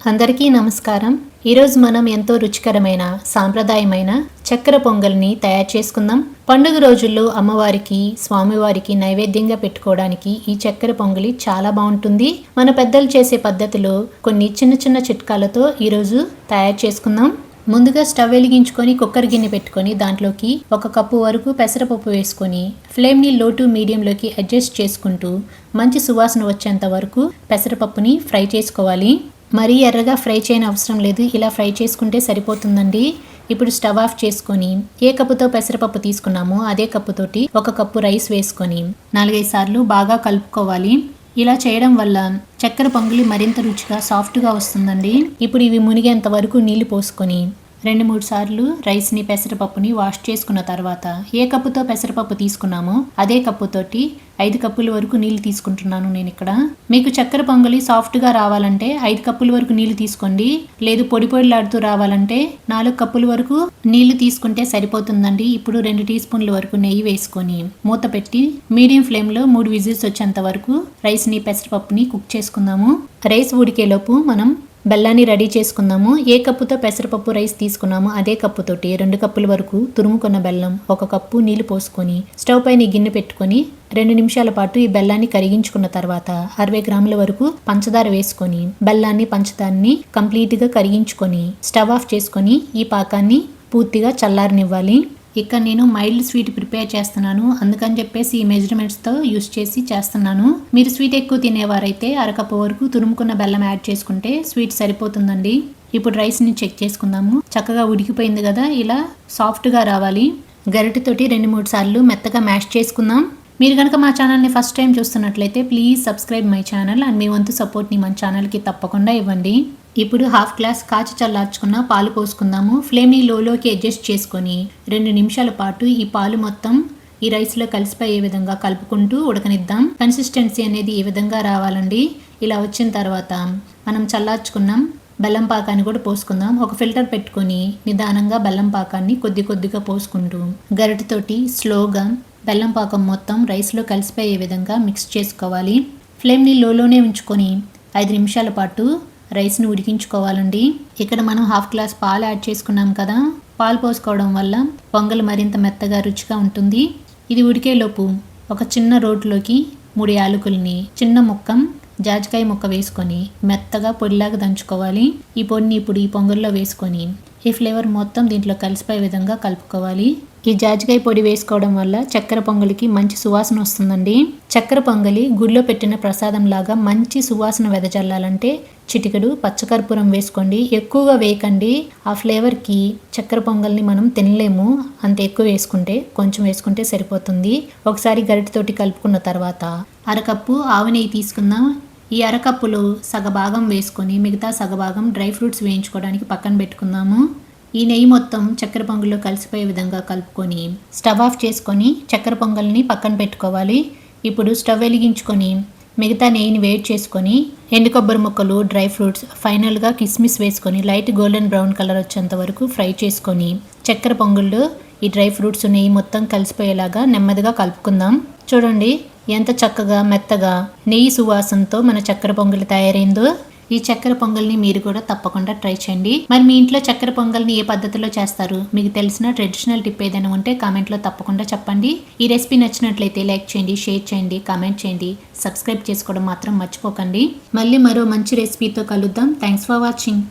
అందరికీ నమస్కారం. ఈరోజు మనం ఎంతో రుచికరమైన సాంప్రదాయమైన చక్కెర పొంగల్ని తయారు చేసుకుందాం. పండుగ రోజుల్లో అమ్మవారికి స్వామివారికి నైవేద్యంగా పెట్టుకోవడానికి ఈ చక్కెర పొంగలి చాలా బాగుంటుంది. మన పెద్దలు చేసే పద్ధతిలో కొన్ని చిన్న చిన్న చిట్కాలతో ఈరోజు తయారు చేసుకుందాం. ముందుగా స్టవ్ వెలిగించుకొని కుక్కర్ గిన్నె పెట్టుకొని దాంట్లోకి 1 కప్పు వరకు పెసరపప్పు వేసుకొని ఫ్లేమ్ని లో టు మీడియంలోకి అడ్జస్ట్ చేసుకుంటూ మంచి సువాసన వచ్చేంత వరకు పెసరపప్పుని ఫ్రై చేసుకోవాలి. మరీ ఎర్రగా ఫ్రై చేయని అవసరం లేదు, ఇలా ఫ్రై చేసుకుంటే సరిపోతుందండి. ఇప్పుడు స్టవ్ ఆఫ్ చేసుకొని ఏ కప్పుతో పెసరపప్పు తీసుకున్నామో అదే కప్పుతోటి 1 కప్పు రైస్ వేసుకొని 4-5 సార్లు బాగా కలుపుకోవాలి. ఇలా చేయడం వల్ల చక్కెర పొంగలి మరింత రుచిగా సాఫ్ట్గా వస్తుందండి. ఇప్పుడు ఇవి మునిగేంత వరకు నీళ్లు పోసుకొని 2-3 సార్లు రైస్ని పెసరపప్పుని వాష్ చేసుకున్న తర్వాత ఏ కప్పుతో పెసరపప్పు తీసుకున్నామో అదే కప్పుతోటి 5 కప్పుల వరకు నీళ్లు తీసుకుంటున్నాను నేను ఇక్కడ. మీకు చక్కెర పొంగలి సాఫ్ట్గా రావాలంటే 5 కప్పుల వరకు నీళ్లు తీసుకోండి. లేదు పొడి పొడిలాడుతూ రావాలంటే 4 కప్పుల వరకు నీళ్లు తీసుకుంటే సరిపోతుందండి. ఇప్పుడు 2 టీ స్పూన్ల వరకు నెయ్యి వేసుకొని మూత పెట్టి మీడియం ఫ్లేమ్లో 3 విజిల్స్ వచ్చేంత వరకు రైస్ని పెసరపప్పుని కుక్ చేసుకుందాము. రైస్ ఉడికేలోపు మనం బెల్లాన్ని రెడీ చేసుకుందాము. ఏ కప్పుతో పెసరపప్పు రైస్ తీసుకున్నామో అదే కప్పుతోటి 2 కప్పుల వరకు తురుముకున్న బెల్లం, 1 కప్పు నీళ్లు పోసుకొని స్టవ్ పైన గిన్నె పెట్టుకొని 2 నిమిషాల పాటు ఈ బెల్లాన్ని కరిగించుకున్న తర్వాత 60 గ్రాముల వరకు పంచదార వేసుకొని బెల్లాన్ని పంచదారని కంప్లీట్గా కరిగించుకొని స్టవ్ ఆఫ్ చేసుకొని ఈ పాకాన్ని పూర్తిగా చల్లారనివ్వాలి. ఇక్కడ నేను మైల్డ్ స్వీట్ ప్రిపేర్ చేస్తున్నాను, అందుకని చెప్పేసి ఈ మెజర్మెంట్స్తో యూస్ చేసి చేస్తున్నాను. మీరు స్వీట్ ఎక్కువ తినేవారైతే 1/2 కప్పు వరకు తురుముకున్న బెల్లం యాడ్ చేసుకుంటే స్వీట్ సరిపోతుందండి. ఇప్పుడు రైస్ని చెక్ చేసుకుందాము. చక్కగా ఉడికిపోయింది కదా, ఇలా సాఫ్ట్గా రావాలి. గరిటెతోటి 2-3 సార్లు మెత్తగా మ్యాష్ చేసుకుందాం. మీరు కనుక మా ఛానల్ని ఫస్ట్ టైం చూస్తున్నట్లయితే please subscribe my channel and మీ వంతు సపోర్ట్ని మన ఛానల్కి తప్పకుండా ఇవ్వండి. ఇప్పుడు 1/2 గ్లాస్ కాచి చల్లార్చుకున్న పాలు పోసుకుందాము. ఫ్లేమ్ని లోలోకి అడ్జస్ట్ చేసుకొని 2 నిమిషాల పాటు ఈ పాలు మొత్తం ఈ రైస్లో కలిసిపోయే విధంగా కలుపుకుంటూ ఉడకనిద్దాం. కన్సిస్టెన్సీ అనేది ఈ విధంగా రావాలండి. ఇలా వచ్చిన తర్వాత మనం చల్లార్చుకున్నాం బెల్లం పాకాన్ని కూడా పోసుకుందాం. ఒక ఫిల్టర్ పెట్టుకొని నిదానంగా బెల్లం పాకాన్ని కొద్ది కొద్దిగా పోసుకుంటూ గరిటెతోటి స్లోగా బెల్లం పాకం మొత్తం రైస్లో కలిసిపోయే విధంగా మిక్స్ చేసుకోవాలి. ఫ్లేమ్ని లోలోనే ఉంచుకొని 5 నిమిషాల పాటు రైస్ని ఉడికించుకోవాలండి. ఇక్కడ మనం 1/2 గ్లాస్ పాలు యాడ్ చేసుకున్నాం కదా, పాలు పోసుకోవడం వల్ల పొంగల్ మరింత మెత్తగా రుచిగా ఉంటుంది. ఇది ఉడికేలోపు ఒక చిన్న రోట్లోకి 3 యాలకుల్ని చిన్న ముక్క జాజికాయ ముక్క వేసుకొని మెత్తగా పొడిలాగా దంచుకోవాలి. ఈ పొడిని ఇప్పుడు ఈ పొంగల్లో వేసుకొని ఈ ఫ్లేవర్ మొత్తం దీంట్లో కలిసిపోయే విధంగా కలుపుకోవాలి. ఈ జాజికాయ పొడి వేసుకోవడం వల్ల చక్కెర పొంగలికి మంచి సువాసన వస్తుందండి. చక్కెర పొంగలి గుడిలో పెట్టిన ప్రసాదం లాగా మంచి సువాసన వెదజల్లాలంటే చిటికెడు పచ్చకర్పూరం వేసుకోండి. ఎక్కువగా వేయకండి, ఆ ఫ్లేవర్కి చక్కెర పొంగల్ని మనం తినలేము. అంత ఎక్కువ వేసుకుంటే కొంచెం వేసుకుంటే సరిపోతుంది. ఒకసారి గరిటెతోటి కలుపుకున్న తర్వాత 1/2 కప్పు ఆవు నెయ్యి తీసుకుందాం. ఈ 1/2 కప్పులో సగభాగం వేసుకొని మిగతా సగభాగం డ్రై ఫ్రూట్స్ వేయించుకోవడానికి పక్కన పెట్టుకుందాము. ఈ నెయ్యి మొత్తం చక్కెర పొంగల్లో కలిసిపోయే విధంగా కలుపుకొని స్టవ్ ఆఫ్ చేసుకొని చక్కెర పొంగల్ని పక్కన పెట్టుకోవాలి. ఇప్పుడు స్టవ్ వెలిగించుకొని మిగతా నెయ్యిని వేడి చేసుకొని ఎండు కొబ్బరి ముక్కలు, డ్రై ఫ్రూట్స్, ఫైనల్గా కిస్మిస్ వేసుకొని లైట్ గోల్డెన్ బ్రౌన్ కలర్ వచ్చేంత వరకు ఫ్రై చేసుకొని చక్కెర పొంగల్లో ఈ డ్రై ఫ్రూట్స్ నెయ్యి మొత్తం కలిసిపోయేలాగా నెమ్మదిగా కలుపుకుందాం. చూడండి ఎంత చక్కగా మెత్తగా నెయ్యి సువాసనతో మన చక్కెర పొంగలి తయారైందో. ఈ చక్కెర పొంగల్ని మీరు కూడా తప్పకుండా ట్రై చేయండి. మరి మీ ఇంట్లో చక్కెర పొంగల్ని ఏ పద్ధతిలో చేస్తారు, మీకు తెలిసిన ట్రెడిషనల్ టిప్ ఏదైనా ఉంటే కామెంట్లో తప్పకుండా చెప్పండి. ఈ రెసిపీ నచ్చినట్లయితే లైక్ చేయండి, షేర్ చేయండి, కామెంట్ చేయండి, సబ్స్క్రైబ్ చేసుకోవడం మాత్రం మర్చిపోకండి. మళ్ళీ మరో మంచి రెసిపీతో కలుద్దాం. Thanks for watching.